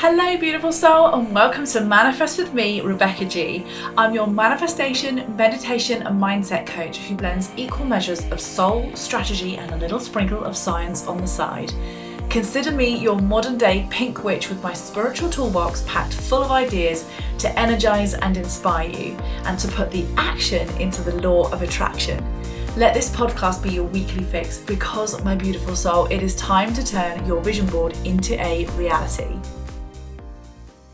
Hello beautiful soul, and welcome to Manifest with me, Rebecca G. I'm your manifestation, meditation and mindset coach who blends equal measures of soul, strategy and a little sprinkle of science on the side. Consider me your modern day pink witch with my spiritual toolbox packed full of ideas to energize and inspire you and to put the action into the law of attraction. Let this podcast be your weekly fix because, my beautiful soul, it is time to turn your vision board into a reality.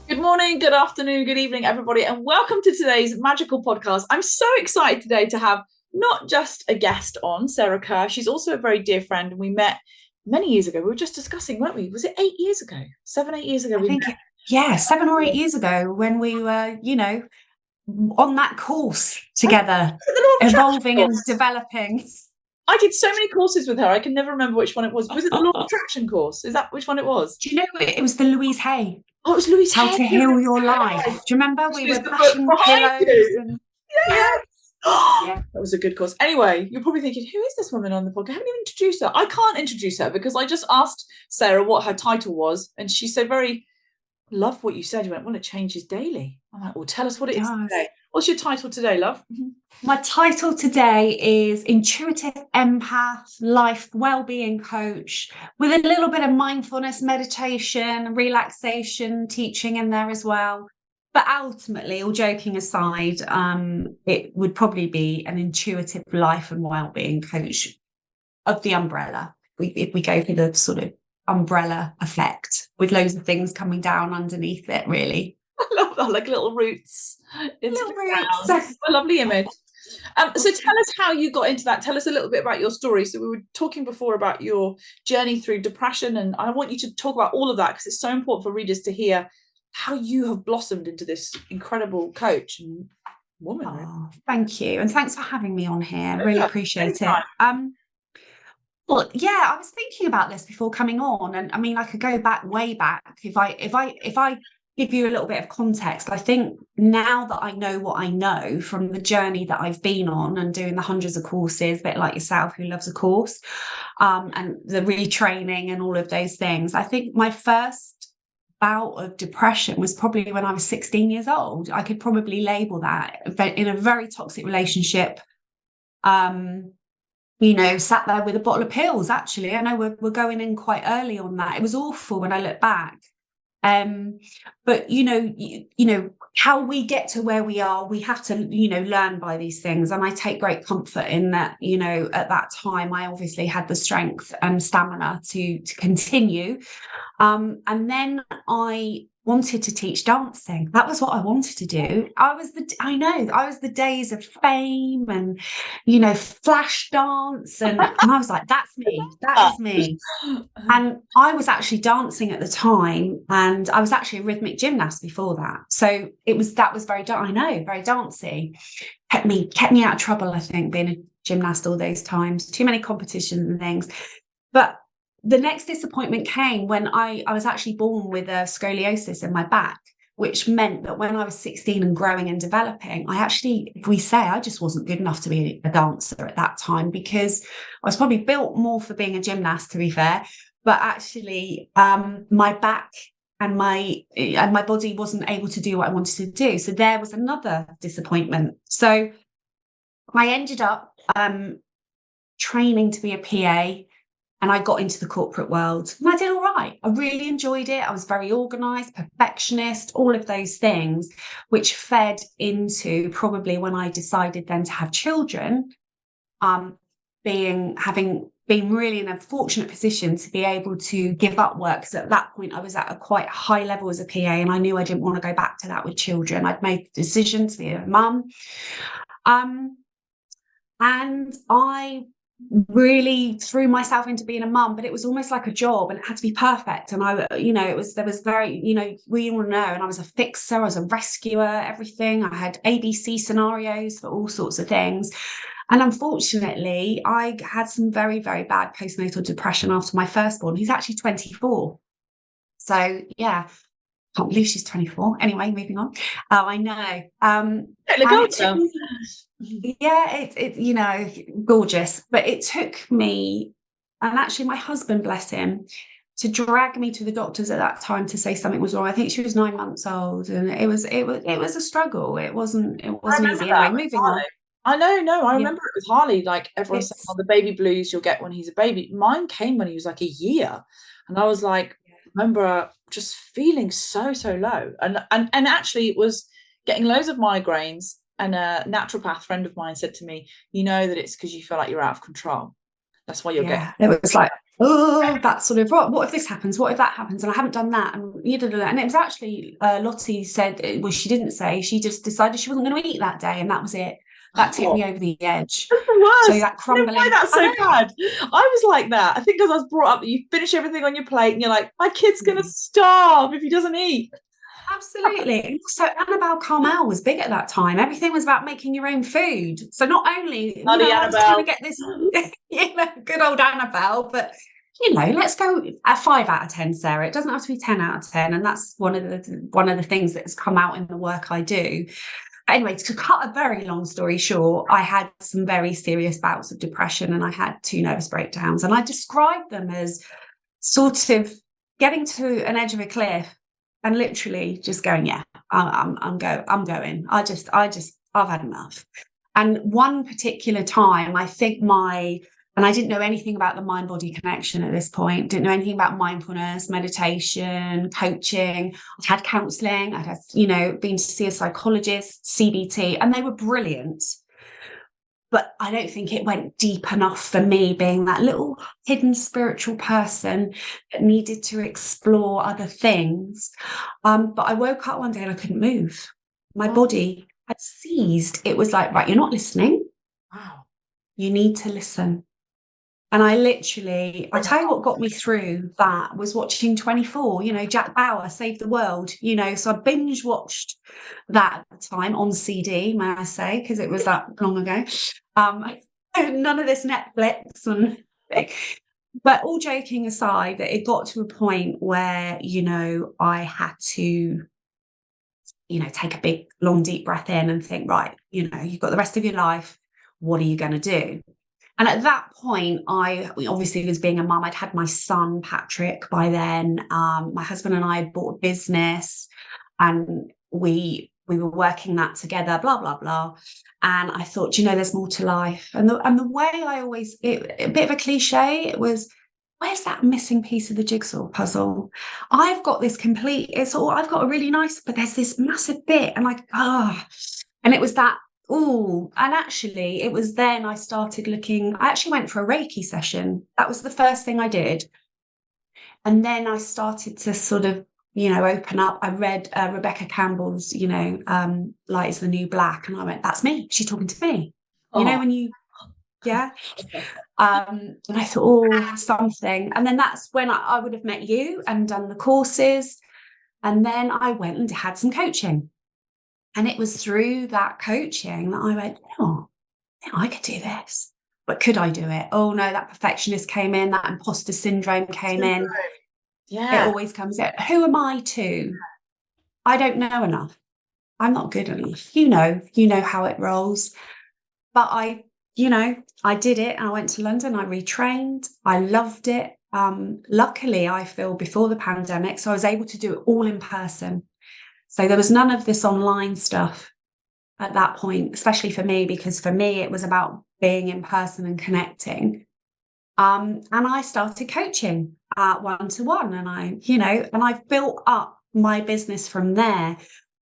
Good morning, good afternoon, good evening, everybody, and welcome to today's magical podcast. I'm so excited today to have not just a guest on, Sarah Kerr. She's also a very dear friend, and we met many years ago. We were just discussing, weren't we? Was it 8 years ago? 7, 8 years ago? I think, 7 or 8 years ago when we were, on that course together, evolving and developing. I did so many courses with her. I can never remember which one it was. Was it the Law of Attraction course? Is that which one it was? Do you know it was the Louise Hay? Oh, it was Louise Hay. How to Heal Your Life. Do you remember? We were bashing pillows. And... Yeah. Yeah, that was a good course. Anyway, you're probably thinking, who is this woman on the podcast? I haven't even introduced her. I can't introduce her because I just asked Sarah what her title was, and she said, love what you said. You went, well, it changes daily. I'm like, well, tell us what it is today. What's your title today, love? My title today is Intuitive Life Wellbeing Coach, with a little bit of mindfulness, meditation, relaxation, teaching in there as well. But ultimately, all joking aside, it would probably be an intuitive life and wellbeing coach of the umbrella. If we go for the sort of umbrella effect with loads of things coming down underneath it, really. I love that, like little roots. Little roots. A lovely image. So tell us how you got into that. Tell us a little bit about your story. So we were talking before about your journey through depression, and I want you to talk about all of that because it's so important for readers to hear how you have blossomed into this incredible coach and woman. Oh, thank you. And thanks for having me on here. Really appreciate it. Well, yeah, I was thinking about this before coming on, and I mean, I could go way back. If I give you a little bit of context, I think now that I know what I know from the journey that I've been on and doing the hundreds of courses, a bit like yourself, who loves a course, and the retraining and all of those things, I think my first bout of depression was probably when I was 16 years old. I could probably label that in a very toxic relationship. Sat there with a bottle of pills, actually. I know we're going in quite early on that. It was awful when I look back. But how we get to where we are, we have to, learn by these things. And I take great comfort in that, at that time, I obviously had the strength and stamina to continue. And then I wanted to teach dancing. That was what I wanted to do. I was the days of fame and, flash dance. And I was like, that's me. That is me. And I was actually dancing at the time. And I was actually a rhythmic gymnast before that. So that was very dancey. Kept me out of trouble, I think, being a gymnast all those times. Too many competitions and things. But the next disappointment came when I was actually born with a scoliosis in my back, which meant that when I was 16 and growing and developing, I just wasn't good enough to be a dancer at that time, because I was probably built more for being a gymnast, to be fair. But actually, my back and my body wasn't able to do what I wanted to do. So there was another disappointment. So I ended up training to be a PA. And I got into the corporate world and I did all right. I really enjoyed it. I was very organised, perfectionist, all of those things, which fed into probably when I decided then to have children, having been really in a fortunate position to be able to give up work. Because at that point I was at a quite high level as a PA and I knew I didn't want to go back to that with children. I'd made the decision to be a mum. And I really threw myself into being a mum, but it was almost like a job and it had to be perfect. And there was very, we all know, and I was a fixer, I was a rescuer, everything. I had ABC scenarios for all sorts of things. And unfortunately, I had some very, very bad postnatal depression after my firstborn. He's actually 24. So yeah, can't believe she's 24. Anyway, moving on. Oh, I know. It's gorgeous. But it took me, and actually my husband, bless him, to drag me to the doctors at that time to say something was wrong. I think she was 9 months old, and it was a struggle. It wasn't I remember easy. that Anyway, with moving on. Harley. I know, no, I Yeah, remember it with Harley. Like everyone's saying, it's oh, the baby blues you'll get when he's a baby. Mine came when he was like a year, and I was like, remember just feeling so low, and actually it was getting loads of migraines. And a naturopath friend of mine said to me, you know that it's because you feel like you're out of control. That's why you're getting. It was like, oh, that sort of what if this happens? What if that happens? And I haven't done that. And and it was actually Lottie said, well, she didn't say, she just decided she wasn't going to eat that day, and that was it. That tipped me over the edge. That's the worst. So that You know why crumbling. that's so bad? I was like that. I think because I was brought up that you finish everything on your plate and you're like, my kid's going to starve if he doesn't eat. Absolutely. And also, Annabelle Carmel was big at that time. Everything was about making your own food. So not only, I was trying to get this, good old Annabelle, but let's go at 5 out of 10, Sarah. It doesn't have to be 10 out of 10. And that's one of the things that's come out in the work I do. Anyway, to cut a very long story short, I had some very serious bouts of depression, and I had 2 nervous breakdowns. And I described them as sort of getting to an edge of a cliff and literally just going, yeah, I'm going. I've had enough. And one particular time, I think and I didn't know anything about the mind-body connection at this point, didn't know anything about mindfulness, meditation, coaching. I'd had counselling, I'd had, been to see a psychologist, CBT, and they were brilliant. But I don't think it went deep enough for me, being that little hidden spiritual person that needed to explore other things. But I woke up one day and I couldn't move. My body had seized. It was like, right, you're not listening. Wow. You need to listen. And I tell you what got me through that was watching 24, Jack Bauer, Save the World, so I binge watched that at the time on CD, may I say, because it was that long ago. None of this Netflix but all joking aside, that it got to a point where, I had to, take a big, long, deep breath in and think, right, you've got the rest of your life. What are you going to do? And at that point, I obviously was being a mum. I'd had my son, Patrick, by then. My husband and I had bought a business, and we were working that together, blah, blah, blah. And I thought, there's more to life. And the way I always, a bit of a cliche, it was, where's that missing piece of the jigsaw puzzle? I've got this I've got a really nice, but there's this massive bit. And and it was that, oh, and actually it was then I started looking, I actually went for a Reiki session. That was the first thing I did. And then I started to sort of, open up. I read Rebecca Campbell's, Light is the New Black. And I went, that's me. She's talking to me. When you, yeah. And I thought, oh, something. And then that's when I would have met you and done the courses. And then I went and had some coaching. And it was through that coaching that I went, oh, I could do this. But could I do it? Oh, no, that perfectionist came in, that imposter syndrome came in. Yeah. It always comes in. Who am I to? I don't know enough. I'm not good enough. You know how it rolls. But I did it. I went to London. I retrained. I loved it. Luckily, I feel before the pandemic, so I was able to do it all in person. So there was none of this online stuff at that point, especially for me, because for me, it was about being in person and connecting. And I started coaching one-to-one, and I've built up my business from there.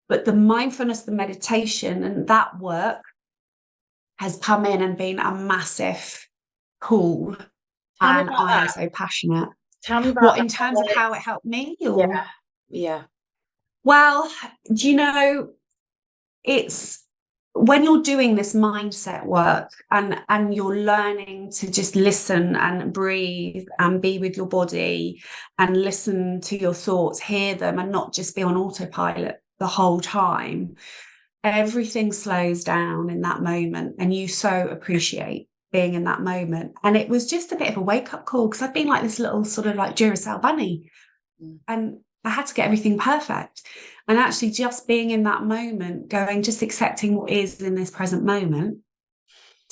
But the mindfulness, the meditation, and that work has come in and been a massive pull. And I am so passionate. Tell me about what in terms of how it helped me? Or? Yeah. Well, it's when you're doing this mindset work and you're learning to just listen and breathe and be with your body and listen to your thoughts, hear them, and not just be on autopilot the whole time, everything slows down in that moment, and you so appreciate being in that moment. And it was just a bit of a wake-up call, because I've been like this little sort of like Duracell bunny, and I had to get everything perfect. And actually just being in that moment, just accepting what is in this present moment,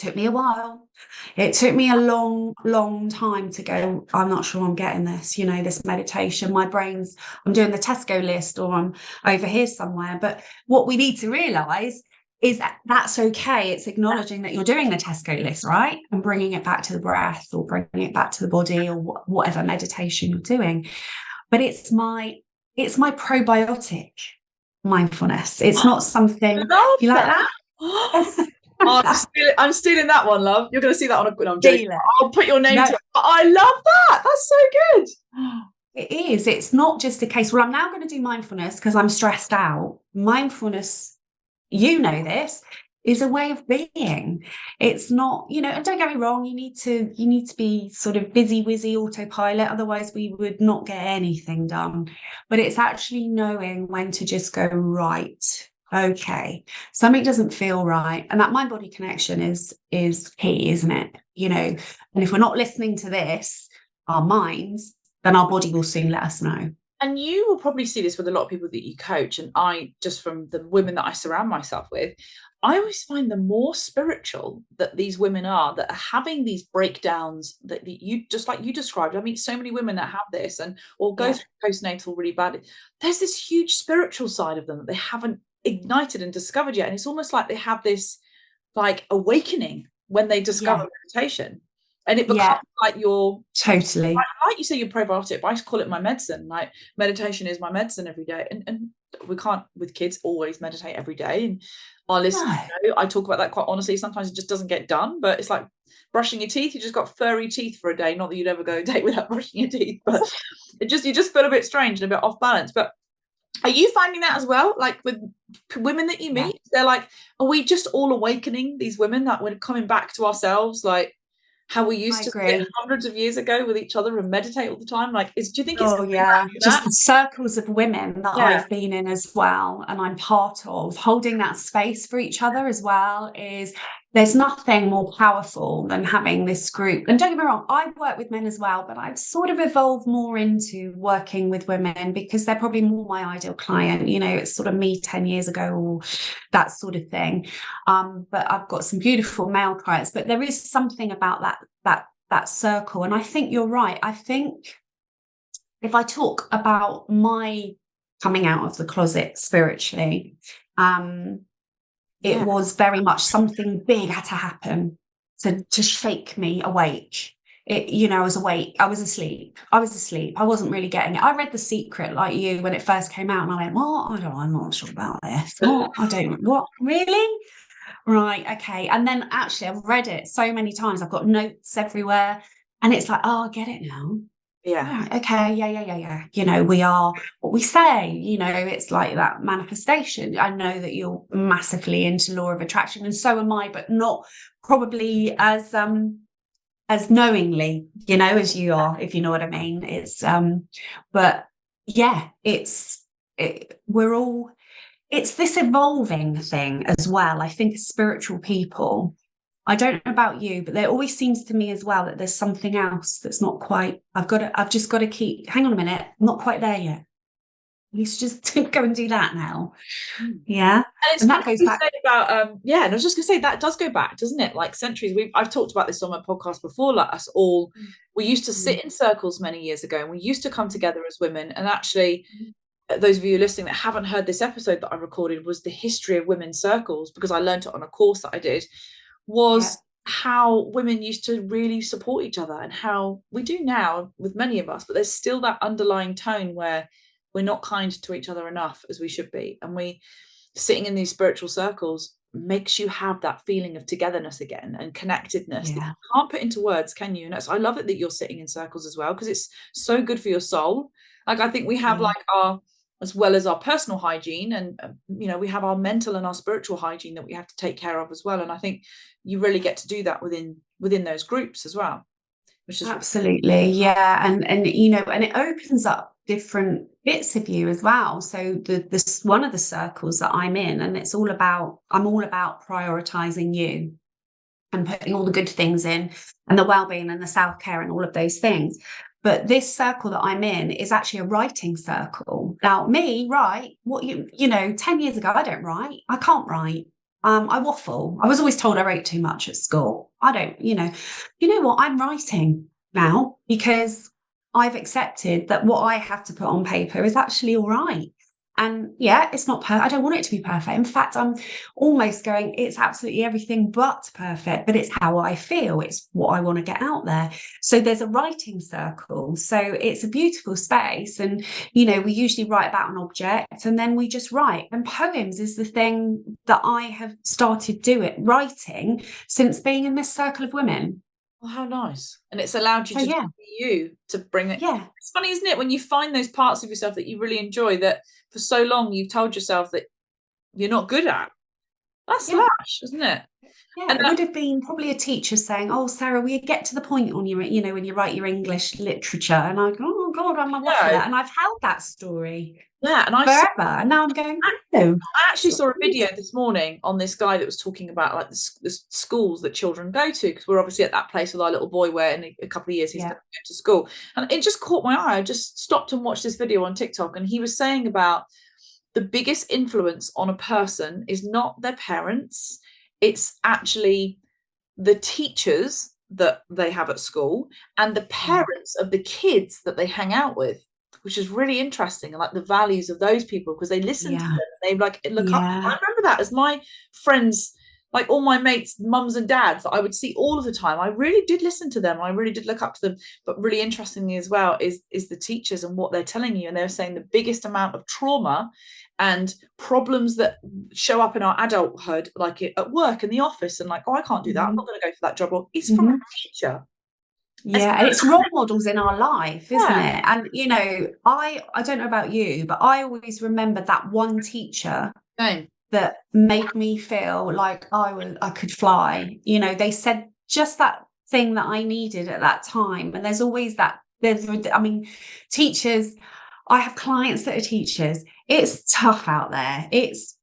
took me a while. It took me a long time to go, I'm not sure I'm getting this, this meditation. My brain's, I'm doing the Tesco list, or I'm over here somewhere. But what we need to realise is that that's okay. It's acknowledging that you're doing the Tesco list, right? And bringing it back to the breath, or bringing it back to the body, or whatever meditation you're doing. But it's my probiotic mindfulness. It's not something you like that. Oh, I'm stealing that one, love. You're going to see that on a. No, I'm joking. I'll put your name to it. I love that. That's so good. It is. It's not just a case. Well, I'm now going to do mindfulness because I'm stressed out. Mindfulness, this, is a way of being. It's not, and don't get me wrong, you need to be sort of busy wizzy autopilot, otherwise we would not get anything done. But it's actually knowing when to just go, right, okay, something doesn't feel right. And that mind body connection is key, isn't it? And if we're not listening to this, our minds, then our body will soon let us know. And you will probably see this with a lot of people that you coach, and I, just from the women that I surround myself with, I always find the more spiritual that these women are, that are having these breakdowns that you, just like you described. I mean, so many women that have this or go through postnatal really badly. There's this huge spiritual side of them that they haven't ignited and discovered yet. And it's almost like they have this like awakening when they discover meditation. And it becomes like your totally, like you say, your probiotic, but I call it my medicine. Like meditation is my medicine every day. And we can't, with kids, always meditate every day. And our listeners know, I talk about that quite honestly. Sometimes it just doesn't get done, but it's like brushing your teeth. You just got furry teeth for a day. Not that you'd ever go a day without brushing your teeth, but you just feel a bit strange and a bit off balance. But are you finding that as well? Like with women that you meet, they're like, are we just all awakening these women, that we're coming back to ourselves, like how we used to sit hundreds of years ago with each other and meditate all the time? Like, do you think it's just the circles of women that I've been in as well, and I'm part of, holding that space for each other as well, is there's nothing more powerful than having this group. And don't get me wrong, I work with men as well, but I've sort of evolved more into working with women because they're probably more my ideal client. It's sort of me 10 years ago, or that sort of thing. But I've got some beautiful male clients, but there is something about that circle. And I think you're right. I think if I talk about my coming out of the closet spiritually, it was very much something big had to happen to shake me awake. I was awake. I was asleep. I wasn't really getting it. I read The Secret like you when it first came out, and I went, what? I'm not sure about this. What? Really? Right, okay. And then actually I've read it so many times. I've got notes everywhere, and it's like, I get it now. Right, okay, yeah. We are what we say, it's like that manifestation. I know that you're massively into law of attraction, and so am I, but not probably as knowingly, as you are, if you know what I mean. It's but yeah, it's this evolving thing as well. I think as spiritual people, I don't know about you, but there always seems to me as well that there's something else that's not quite, I've just got to keep, hang on a minute, I'm not quite there yet. We should just go and do that now. Yeah. And that goes back about, and I was just gonna say, that does go back, doesn't it? Like centuries. I've talked about this on my podcast before, like us all, we used to sit in circles many years ago, and we used to come together as women. And actually, those of you listening that haven't heard this episode that I recorded, was the history of women's circles, because I learned it on a course that I did, was how women used to really support each other, and how we do now with many of us, but there's still that underlying tone where we're not kind to each other enough as we should be. And sitting in these spiritual circles makes you have that feeling of togetherness again and connectedness that you can't put into words, can you? And I love it that you're sitting in circles as well, because it's so good for your soul. Like, I think we have like as well as our personal hygiene, and we have our mental and our spiritual hygiene that we have to take care of as well. And I think you really get to do that within those groups as well, which is absolutely and it opens up different bits of you as well. So this one of the circles that I'm in, and I'm all about prioritizing you and putting all the good things in, and the well-being and the self-care and all of those things. But this circle that I'm in is actually a writing circle. Now, me, 10 years ago, I don't write. I can't write. I waffle. I was always told I wrote too much at school. I don't, you know what? I'm writing now because I've accepted that what I have to put on paper is actually all right. And yeah, it's not perfect. I don't want it to be perfect. In fact, I'm almost going, it's absolutely everything but perfect, but it's how I feel. It's what I want to get out there. So there's a writing circle. So it's a beautiful space. And, we usually write about an object and then we just write. And poems is the thing that I have started writing since being in this circle of women. Well, how nice. And it's allowed you to be you, to bring it. Yeah. It's funny, isn't it, when you find those parts of yourself that you really enjoy, that for so long you've told yourself that you're not good at. That's lush, isn't it? Yeah, and it would have been probably a teacher saying, "Oh, Sarah, we get to the point on your, when you write your English literature." And I go, "Oh God, I'm a waffler," and I've held that story. Yeah, and forever. And now I'm going, no. I actually saw a video this morning on this guy that was talking about like the schools that children go to, because we're obviously at that place with our little boy where in a couple of years he's going to go to school. And it just caught my eye. I just stopped and watched this video on TikTok, and he was saying about the biggest influence on a person is not their parents, it's actually the teachers that they have at school and the parents of the kids that they hang out with, which is really interesting. And like the values of those people, because they listen to them, they like look up. I remember that as my friends, like all my mates, mums and dads that I would see all of the time. I really did listen to them. I really did look up to them. But really interestingly as well is the teachers and what they're telling you. And they're saying the biggest amount of trauma and problems that show up in our adulthood, like at work, in the office, and like, oh, I can't do that. I'm not going to go for that job. Well, it's from a teacher. Yeah, and it's role models in our life, isn't it? And I don't know about you, but I always remember that one teacher that made me feel like I could fly. They said just that thing that I needed at that time. And there's always that. Teachers. I have clients that are teachers. It's tough out there. It's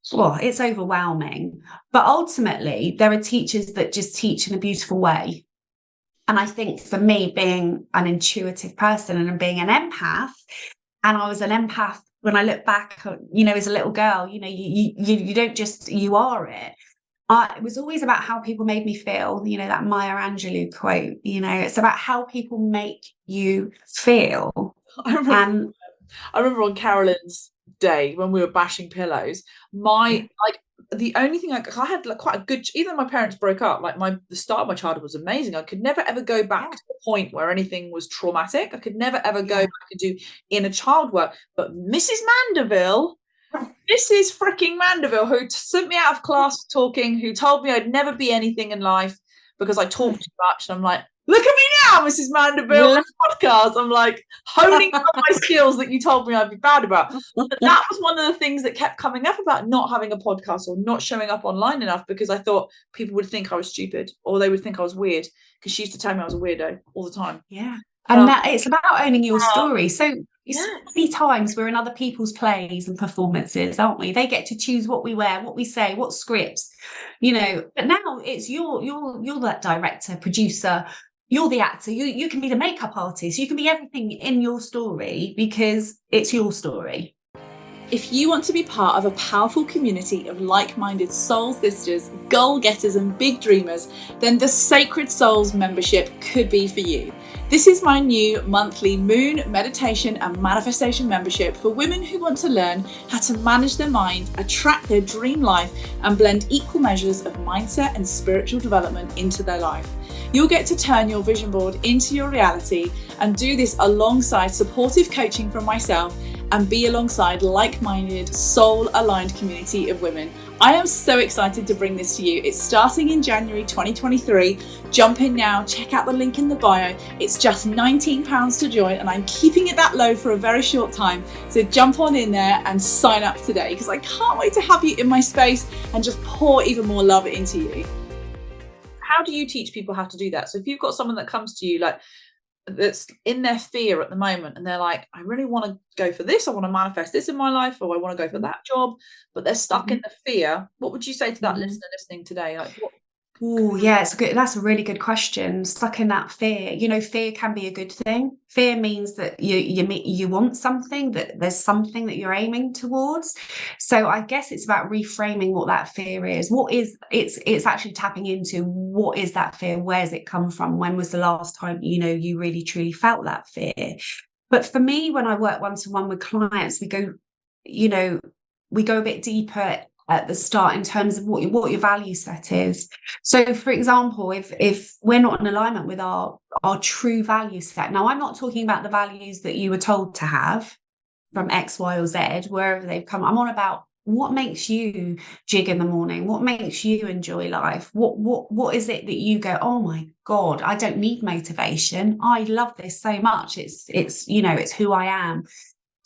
overwhelming. But ultimately, there are teachers that just teach in a beautiful way. And I think for me, being an intuitive person and being an empath, and I was an empath when I look back, as a little girl, you don't just, you are it. It was always about how people made me feel, that Maya Angelou quote, it's about how people make you feel. I remember on Carolyn's day when we were bashing pillows, the only thing I had like quite a good, even though my parents broke up, like the start of my childhood was amazing. I could never ever go back to the point where anything was traumatic. I could never ever go back and do inner child work. But Mrs. Mandeville, who sent me out of class for talking, who told me I'd never be anything in life because I talked too much, and I'm like, look at me now, Mrs. Mandeville, on podcast. I'm like honing up my skills that you told me I'd be bad about. But that was one of the things that kept coming up about not having a podcast or not showing up online enough, because I thought people would think I was stupid, or they would think I was weird, because she used to tell me I was a weirdo all the time. Yeah. And that it's about owning your story. So many times we're in other people's plays and performances, aren't we? They get to choose what we wear, what we say, what scripts, but now it's you're that director, producer. You're the actor. You can be the makeup artist. You can be everything in your story because it's your story. If you want to be part of a powerful community of like-minded soul sisters, goal-getters and big dreamers, then the Sacred Souls membership could be for you. This is my new monthly moon, meditation and manifestation membership for women who want to learn how to manage their mind, attract their dream life, and blend equal measures of mindset and spiritual development into their life. You'll get to turn your vision board into your reality and do this alongside supportive coaching from myself and be alongside like-minded, soul-aligned community of women. I am so excited to bring this to you. It's starting in January 2023. Jump in now, check out the link in the bio. It's just £19 to join, and I'm keeping it that low for a very short time. So jump on in there and sign up today, because I can't wait to have you in my space and just pour even more love into you. How do you teach people how to do that? So if you've got someone that comes to you like that's in their fear at the moment, and they're like, I really want to go for this, I want to manifest this in my life, or I want to go for that job, but they're stuck in the fear, what would you say to that listener listening today? Like, Oh, yeah, that's a really good question. Stuck in that fear. Fear can be a good thing. Fear means that you want something, that there's something that you're aiming towards. So I guess it's about reframing what that fear is. It's actually tapping into, what is that fear? Where's it come from? When was the last time, you really truly felt that fear? But for me, when I work one-to-one with clients, we go a bit deeper at the start in terms of what your value set is. So, for example, if we're not in alignment with our true value set, now I'm not talking about the values that you were told to have from X, Y, or Z, wherever they've come. I'm on about what makes you jig in the morning, what makes you enjoy life, what is it that you go, oh my God, I don't need motivation, I love this so much, it's who I am.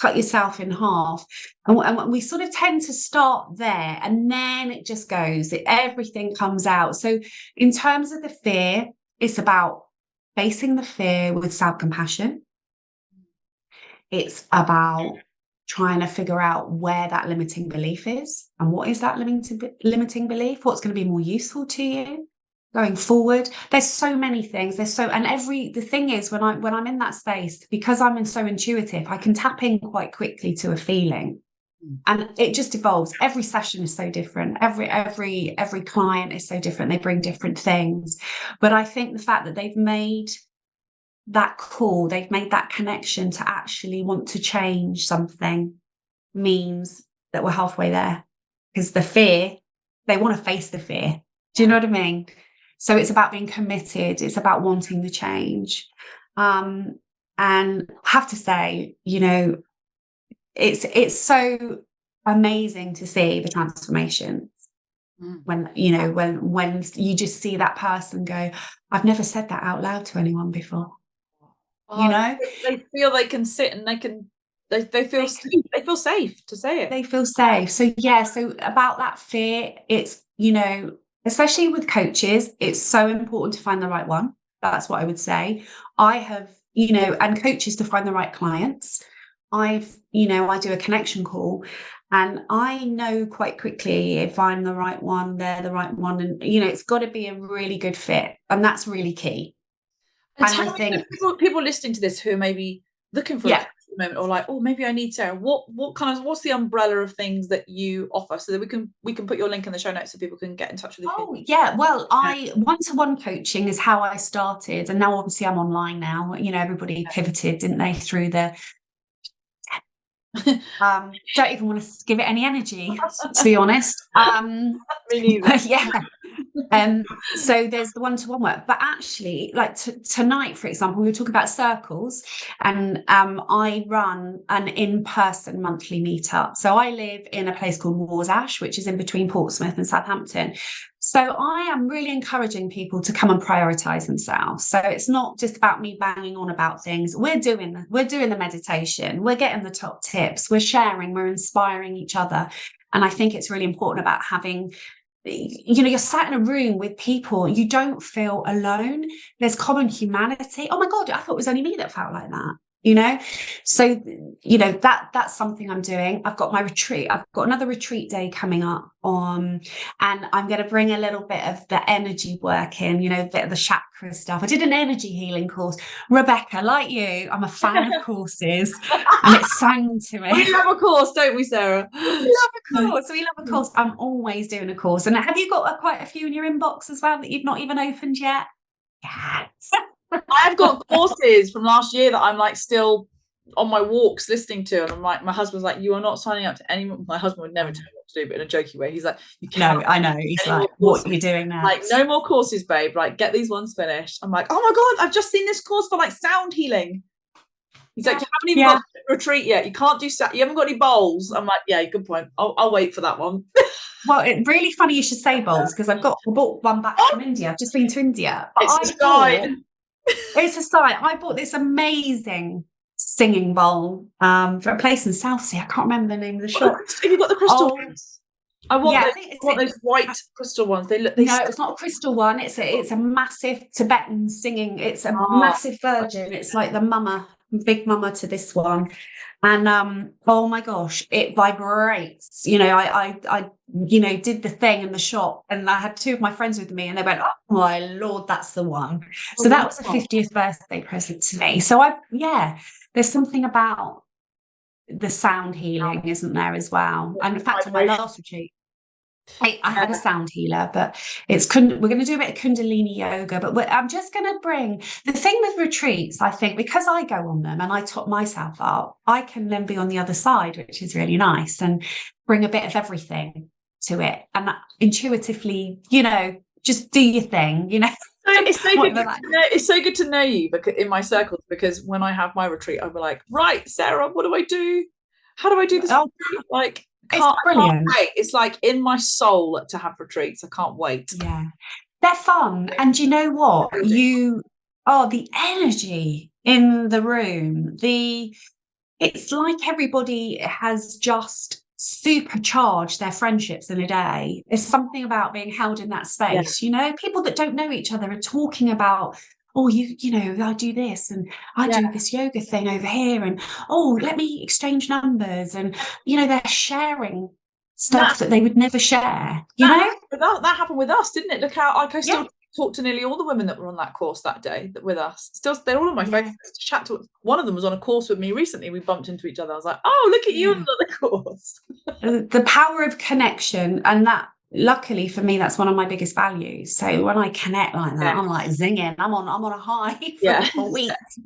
Cut yourself in half, and we sort of tend to start there, and then it just goes, everything comes out. So in terms of the fear, it's about facing the fear with self-compassion. It's about trying to figure out where that limiting belief is, and what is that limiting belief, what's going to be more useful to you going forward. There's so many things. The thing is, when I'm in that space, because I'm so intuitive, I can tap in quite quickly to a feeling, and it just evolves. Every session is so different. Every client is so different. They bring different things, but I think the fact that they've made that call, they've made that connection to actually want to change something, means that we're halfway there. Because the fear, they want to face the fear. Do you know what I mean? So it's about being committed. It's about wanting the change. And I have to say, it's so amazing to see the transformation when you just see that person go, I've never said that out loud to anyone before. They feel they can sit, and they feel safe to say it. They feel safe. So about that fear, it's, especially with coaches, it's so important to find the right one. That's what I would say. I have, and coaches to find the right clients. I do a connection call, and I know quite quickly if I'm the right one, they're the right one. And, it's got to be a really good fit. And that's really key. And I think people listening to this who are maybe looking for a coach at the moment, or like, oh, maybe I need Sarah. What's the umbrella of things that you offer, so that we can put your link in the show notes so people can get in touch with you? Oh yeah, well, one-to-one coaching is how I started, and now obviously I'm online now. Everybody pivoted, didn't they, through the don't even want to give it any energy, to be honest. Me neither. Yeah. So there's the one-to-one work, but actually, like tonight, for example, we were talking about circles, and I run an in-person monthly meetup. So I live in a place called Warsash, which is in between Portsmouth and Southampton. So I am really encouraging people to come and prioritize themselves. So it's not just about me banging on about things. We're doing the meditation, we're getting the top tips, we're sharing, we're inspiring each other. And I think it's really important about having, you're sat in a room with people, you don't feel alone. There's common humanity. Oh my God, I thought it was only me that felt like that. So that's something I'm doing. I've got my retreat. I've got another retreat day coming up and I'm going to bring a little bit of the energy work in, a bit of the chakra stuff. I did an energy healing course. Rebecca, like you, I'm a fan of courses, and it sang to me. We love a course, don't we, Sarah? We love a course. I'm always doing a course. And have you got quite a few in your inbox as well that you've not even opened yet? Yes. I've got courses from last year that I'm like still on my walks listening to, and I'm like, my husband's like, you are not signing up to any. My husband would never tell me what to do, but in a jokey way, he's like, you can't. No, I know. He's like, what are you doing now? Like, no more courses, babe. Like, get these ones finished. I'm like, oh my God, I've just seen this course for like sound healing. He's like, you haven't even got a retreat yet. You can't do you haven't got any bowls. I'm like, yeah, good point. I'll wait for that one. Well, it's really funny you should say bowls, because I bought one back from India. I've just been to India. It's a sign. It's a sign. I bought this amazing singing bowl for a place in Southsea. I can't remember the name of the shop. Have you got the crystal ones? I want those white crystal ones. No, it's not a crystal one. It's a massive Tibetan singing. It's a massive virgin. It's like the mama big mama to this one. And oh my gosh, it vibrates. I did the thing in the shop, and I had two of my friends with me, and they went, "Oh my Lord, that's the one." So that was a 50th birthday present to me. So there's something about the sound healing, isn't there, as well? And in fact, on my last retreat, I had a sound healer, but we're going to do a bit of Kundalini yoga, but I'm just going to bring the thing with retreats. I think because I go on them and I top myself up, I can then be on the other side, which is really nice, and bring a bit of everything to it. And intuitively, just do your thing, It's so good to know you in my circles, because when I have my retreat, I'll be like, right, Sarah, what do I do? How do I do this? Like, it's brilliant. I can't wait. It's like in my soul to have retreats. I can't wait. Yeah, they're fun. And you know what? The energy in the room, it's like everybody has just supercharged their friendships in a day. There's something about being held in that space. People that don't know each other are talking about, oh, I do this, and I do this yoga thing over here, and oh, let me exchange numbers, and they're sharing stuff that they would never share. That happened with us, didn't it? Look how I still talk to nearly all the women that were on that course that day with us. Still, they're all on my Facebook to chat to. One of them was on a course with me recently. We bumped into each other. I was like, oh, look at you on another course. The power of connection, and that, luckily for me, that's one of my biggest values. So when I connect like that, I'm like zinging. I'm on a high for weeks.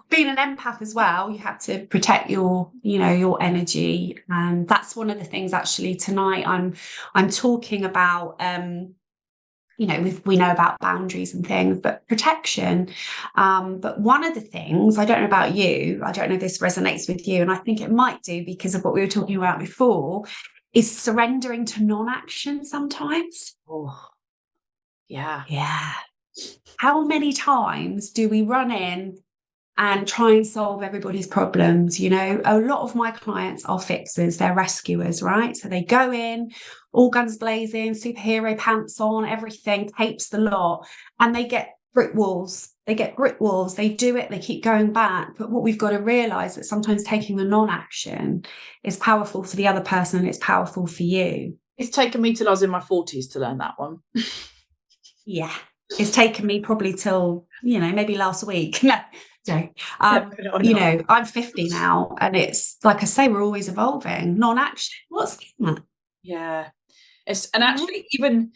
Being an empath as well, you have to protect your energy, and that's one of the things. Actually, tonight I'm talking about. We know about boundaries and things, but protection. But one of the things, I don't know about you, I don't know if this resonates with you, and I think it might do because of what we were talking about before, is surrendering to non-action sometimes. Oh, yeah. Yeah. How many times do we run in and try and solve everybody's problems? A lot of my clients are fixers, they're rescuers, right? So they go in, all guns blazing, superhero pants on, everything, tapes the lot, and they get brick walls. They do it, they keep going back. But what we've got to realize that sometimes taking the non-action is powerful for the other person, and it's powerful for you. It's taken me till I was in my 40s to learn that one. Yeah, it's taken me probably till maybe last week. No, I'm 50 now, and it's like I say, we're always evolving. Non-action, what's that? Yeah, and actually, even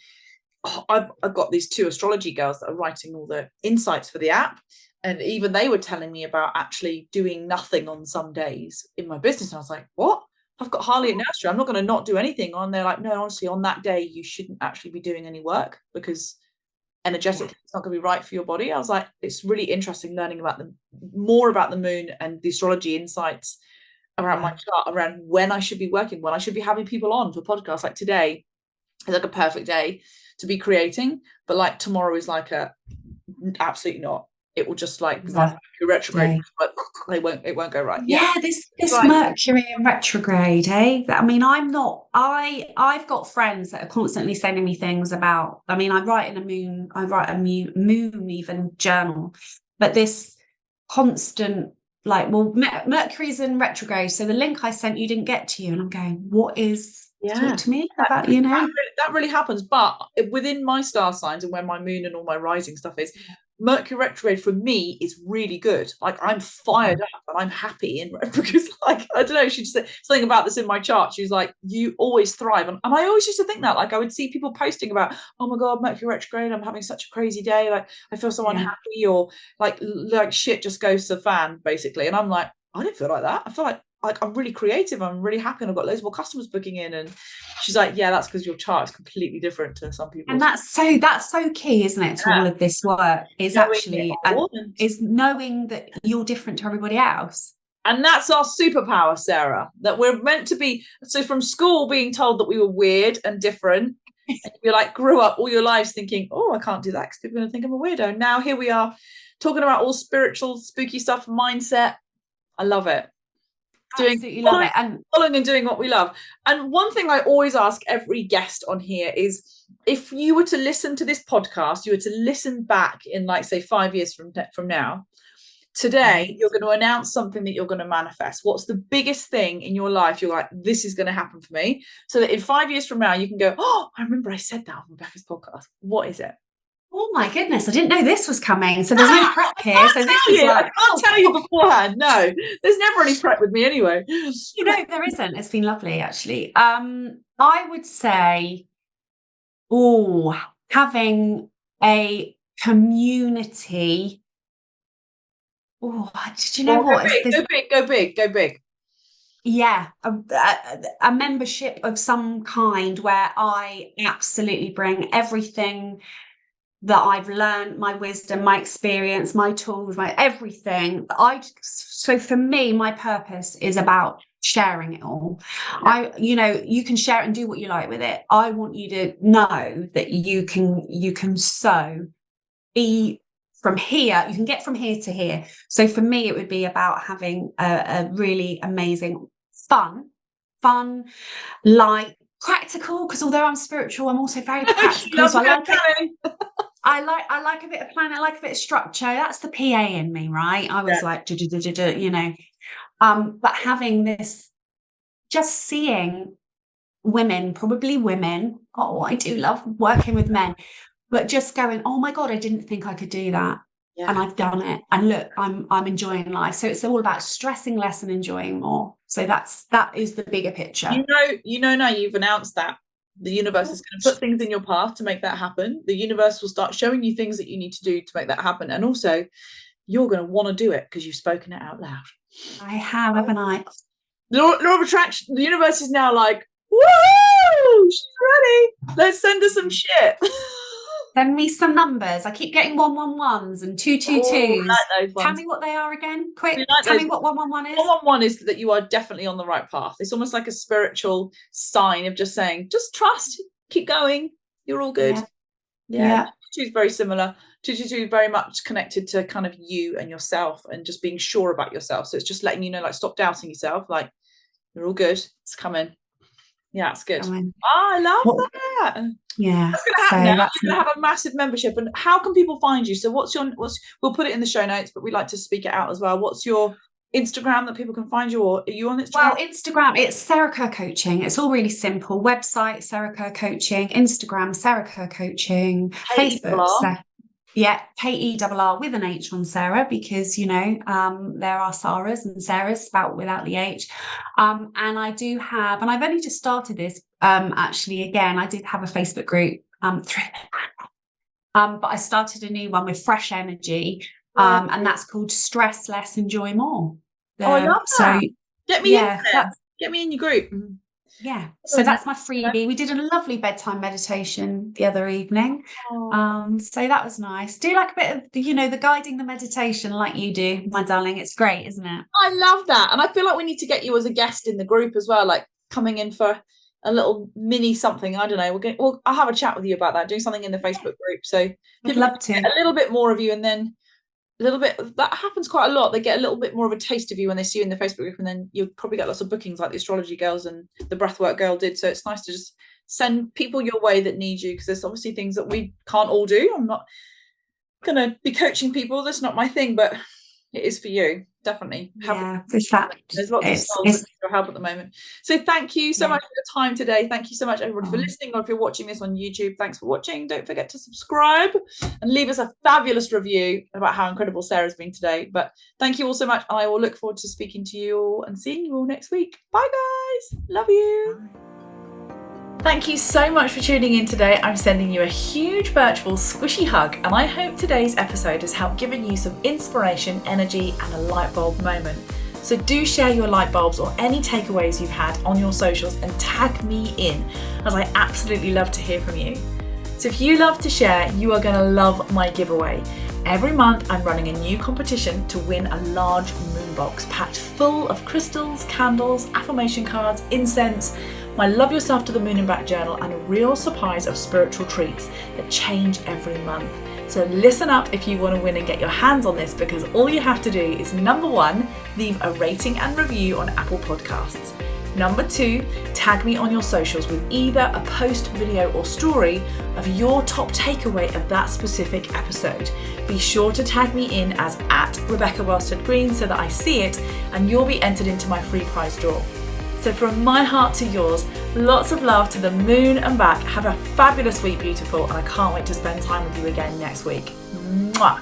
I've got these two astrology girls that are writing all the insights for the app, and even they were telling me about actually doing nothing on some days in my business, and I was like, what? I've got Harley at nursery. I'm not going to not do anything. And they're like, no, honestly, on that day you shouldn't actually be doing any work, because energetically it's not going to be right for your body. I was like, it's really interesting learning about more about the moon and the astrology insights around my chart, around when I should be working, when I should be having people on for podcasts. Like today is like a perfect day to be creating, but like tomorrow is like absolutely not. It will just like retrograde, but it won't go right. This Mercury in retrograde, I mean, I've got friends that are constantly sending me things about, I write a moon even journal, but this constant Mercury's in retrograde, so the link I sent you didn't get to you, and I'm going, what is talk to me about, that really happens. But within my star signs, and where my moon and all my rising stuff is, Mercury retrograde for me is really good. Like, I'm fired up and I'm happy because, like, I don't know, she just said something about this in my chart. She was like, you always thrive. And I always used to think that, like, I would see people posting about, oh my God, Mercury retrograde, I'm having such a crazy day. Like, I feel so unhappy, or like shit just goes to the fan, basically. And I'm like, I don't feel like that. I feel like I'm really creative, I'm really happy, and I've got loads more customers booking in. And she's like, yeah, that's because your chart is completely different to some people. And that's so key, isn't it, to all of this work, is is knowing that you're different to everybody else. And that's our superpower, Sarah, that we're meant to be. So from school being told that we were weird and different, and you like grew up all your lives thinking, oh, I can't do that because people are going to think I'm a weirdo. And now here we are talking about all spiritual, spooky stuff, mindset. I love it. Following and doing what we love. And one thing I always ask every guest on here is, if you were to listen to this podcast, you were to listen back in, like, say 5 years from now, Today, you're going to announce something that you're going to manifest. What's the biggest thing in your life you're like, this is going to happen for me? So that in 5 years from now, you can go, oh, I remember I said that on Rebecca's podcast. What is it? Oh my goodness, I didn't know this was coming. So there's no prep here. So this is like, I can't tell you beforehand. No, there's never any prep with me anyway. There isn't. It's been lovely, actually. I would say, having a community. Did you know what? Go big. Yeah, a membership of some kind where I absolutely bring everything that I've learned, my wisdom, my experience, my tools, my everything. So for me, my purpose is about sharing it all. You can share it and do what you like with it. I want you to know that you can be from here, you can get from here to here. So for me, it would be about having a really amazing, fun, light, practical, because although I'm spiritual, I'm also very practical. So I like a bit of planning, I like a bit of structure. That's the PA in me, right? I was like, but having this, just seeing probably women. Oh, I do love working with men. But just going, oh my God, I didn't think I could do that. Yeah. And I've done it. And look, I'm enjoying life. So it's all about stressing less and enjoying more. So that is the bigger picture. Now you've announced that. The universe is going to put things in your path to make that happen. The universe will start showing you things that you need to do to make that happen. And also, you're going to want to do it because you've spoken it out loud. I have, haven't I? Law of attraction. The universe is now like, woo! She's ready. Let's send her some shit. Send me some numbers. I keep getting 111s and 222s. Tell me what they are again. Quick. Tell me what 111 is. 111 is that you are definitely on the right path. It's almost like a spiritual sign of just saying, just trust, keep going. You're all good. Yeah. 222 is very similar. 222 is very much connected to kind of you and yourself and just being sure about yourself. So it's just letting you know, like, stop doubting yourself. Like, you're all good. It's coming. Yeah, it's good. I love that. Yeah. That's going to happen now. You're going to have a massive membership. And how can people find you? So we'll put it in the show notes, but we like to speak it out as well. What's your Instagram that people can find you, or are you on Instagram? Well, Instagram, it's Sarah Kerr Coaching. It's all really simple. Website, Sarah Kerr Coaching. Instagram, Sarah Kerr Coaching. Facebook, Kerr with an H on Sarah, because there are Sarahs and Sarahs spelt without the H. And I do have, and I've only just started this actually. Again, I did have a Facebook group but I started a new one with fresh energy, and that's called Stress Less, Enjoy More. I love that. So get me in there. Get me in your group. Yeah, so that's my freebie. We did a lovely bedtime meditation the other evening. So that was nice. Do like a bit of the guiding the meditation like you do, my darling. It's great, isn't it? I love that. And I feel like we need to get you as a guest in the group as well, like coming in for a little mini something. I don't know. I'll have a chat with you about that, doing something in the Facebook group. So I'd love to. A little bit more of you, and then a little bit, that happens quite a lot. They get a little bit more of a taste of you when they see you in the Facebook group, and then you'll probably get lots of bookings like the astrology girls and the breathwork girl did. So it's nice to just send people your way that need you, because there's obviously things that we can't all do. I'm not going to be coaching people. That's not my thing, but it is for you. Definitely. There's lots of souls that need your help at the moment. So thank you so much for your time today. Thank you so much, everybody, for listening, or if you're watching this on YouTube, thanks for watching. Don't forget to subscribe and leave us a fabulous review about how incredible Sarah's been today. But thank you all so much. I will look forward to speaking to you all and seeing you all next week. Bye guys. Love you. Bye. Thank you so much for tuning in today. I'm sending you a huge virtual squishy hug, and I hope today's episode has helped giving you some inspiration, energy, and a light bulb moment. So do share your light bulbs or any takeaways you've had on your socials and tag me in, as I absolutely love to hear from you. So if you love to share, you are going to love my giveaway. Every month I'm running a new competition to win a large moon box packed full of crystals, candles, affirmation cards, incense, my Love Yourself to the Moon and Back journal, and a real surprise of spiritual treats that change every month. So listen up if you want to win and get your hands on this, because all you have to do is, number 1, leave a rating and review on Apple Podcasts. Number 2, tag me on your socials with either a post, video or story of your top takeaway of that specific episode. Be sure to tag me in as @RebeccaWelstead-Green so that I see it, and you'll be entered into my free prize draw. So from my heart to yours, lots of love to the moon and back. Have a fabulous week, beautiful, and I can't wait to spend time with you again next week. Mwah.